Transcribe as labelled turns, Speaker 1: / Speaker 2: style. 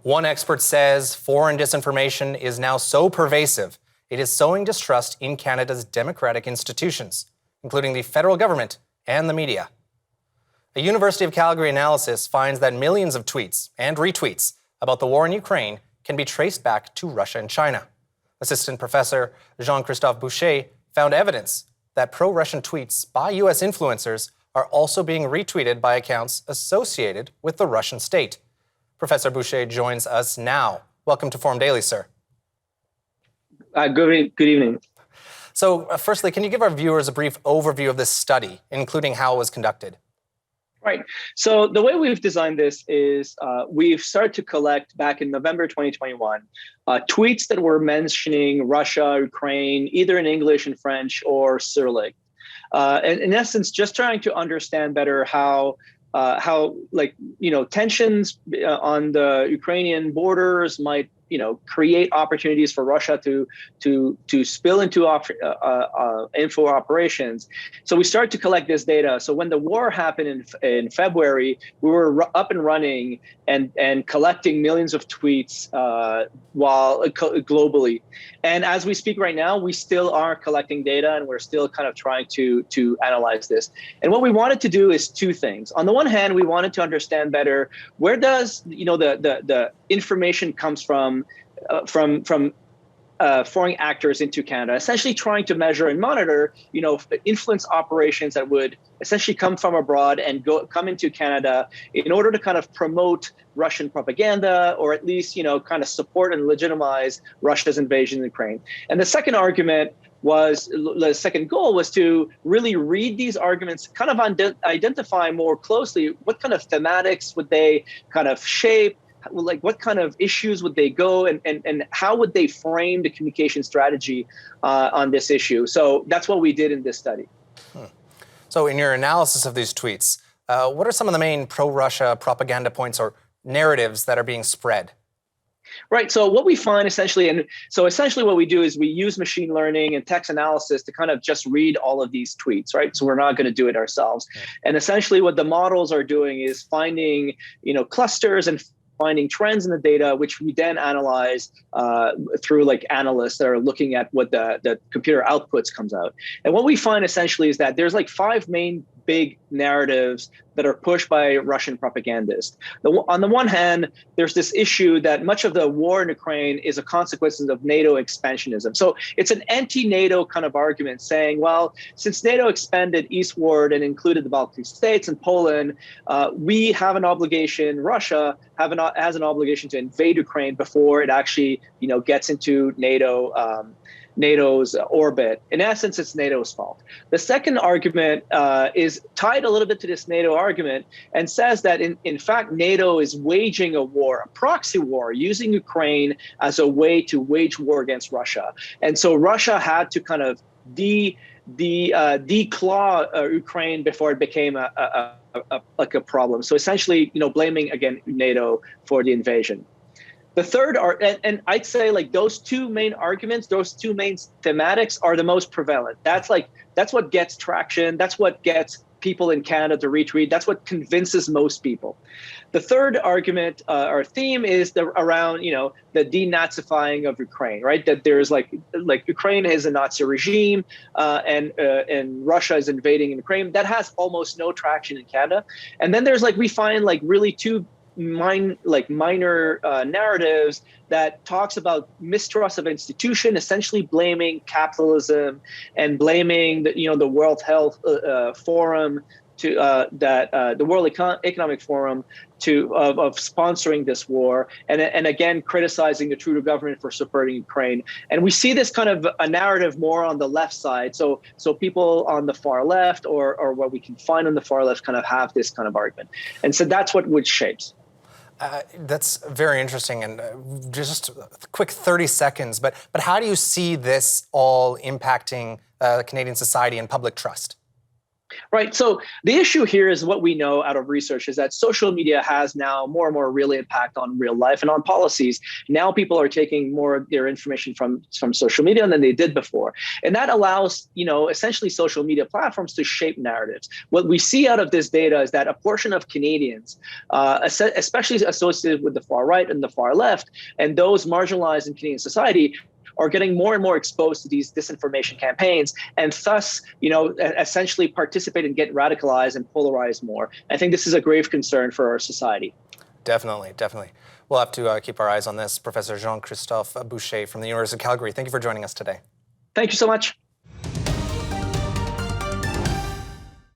Speaker 1: One expert says foreign disinformation is now so pervasive, it is sowing distrust in Canada's democratic institutions, including the federal government and the media. A University of Calgary analysis finds that millions of tweets and retweets about the war in Ukraine can be traced back to Russia and China. Assistant Professor Jean-Christophe Bouche found evidence that pro-Russian tweets by U.S. influencers are also being retweeted by accounts associated with the Russian state. Professor Bouche joins us now. Welcome to Forum Daily, sir.
Speaker 2: Good evening.
Speaker 1: So, firstly, can you give our viewers a brief overview of this study, including how it was conducted?
Speaker 2: Right. So the way we've designed this is we've started to collect back in November 2021 tweets that were mentioning Russia, Ukraine, either in English and French or Cyrillic. And in essence, just trying to understand better how tensions on the Ukrainian borders might create opportunities for Russia to spill into info operations. So we started to collect this data. So when the war happened in February, we were up and running and collecting millions of tweets globally. And as we speak right now, we still are collecting data, and we're still kind of trying to analyze this. And what we wanted to do is two things. On the one hand, we wanted to understand better where does the information comes from foreign actors into Canada, essentially trying to measure and monitor, influence operations that would essentially come from abroad and come into Canada in order to kind of promote Russian propaganda, or at least, kind of support and legitimize Russia's invasion of Ukraine. And the second goal was to really read these arguments, kind of identify more closely what kind of thematics would they kind of shape, like what kind of issues would they go and how would they frame the communication strategy on this issue. So that's what we did in this study.
Speaker 1: So in your analysis of these tweets, what are some of the main pro-Russia propaganda points or narratives that are being spread?
Speaker 2: Right. So what we find essentially what we do is we use machine learning and text analysis to kind of just read all of these tweets, right? So we're not going to do it ourselves. Okay. And essentially what the models are doing is finding, clusters and finding trends in the data, which we then analyze through analysts that are looking at what the computer outputs comes out. And what we find essentially is that there's 5 main big narratives that are pushed by Russian propagandists. On the one hand, there's this issue that much of the war in Ukraine is a consequence of NATO expansionism. So it's an anti-NATO kind of argument saying, well, since NATO expanded eastward and included the Baltic states and Poland, we have an obligation, Russia has an obligation to invade Ukraine before it actually, gets into NATO's orbit. In essence, it's NATO's fault. The second argument is tied a little bit to this NATO argument and says that in fact, NATO is waging a war, a proxy war, using Ukraine as a way to wage war against Russia. And so Russia had to kind of declaw Ukraine before it became a problem. So essentially, blaming again NATO for the invasion. The third and I'd say those two main arguments, those two main thematics are the most prevalent. That's what gets traction. That's what gets people in Canada to retweet. That's what convinces most people. The third argument or theme is around the denazifying of Ukraine, right? That there's Ukraine is a Nazi regime and Russia is invading Ukraine. That has almost no traction in Canada. And then there's we find really two minor narratives that talks about mistrust of institution, essentially blaming capitalism and blaming the World Health Forum the World Economic Forum of sponsoring this war, and again criticizing the Trudeau government for supporting Ukraine. And we see this kind of a narrative more on the left side. So people on the far left or what we can find on the far left kind of have this kind of argument. And so that's what shapes.
Speaker 1: That's very interesting, and just a quick 30 seconds, but how do you see this all impacting Canadian society and public trust?
Speaker 2: Right. So the issue here is what we know out of research is that social media has now more and more real impact on real life and on policies. Now people are taking more of their information from social media than they did before. And that allows, essentially social media platforms to shape narratives. What we see out of this data is that a portion of Canadians, especially associated with the far right and the far left, and those marginalized in Canadian society, are getting more and more exposed to these disinformation campaigns, and thus, essentially participate and get radicalized and polarized more. I think this is a grave concern for our society.
Speaker 1: Definitely. We'll have to keep our eyes on this. Professor Jean-Christophe Bouche from the University of Calgary, thank you for joining us today.
Speaker 2: Thank you so much.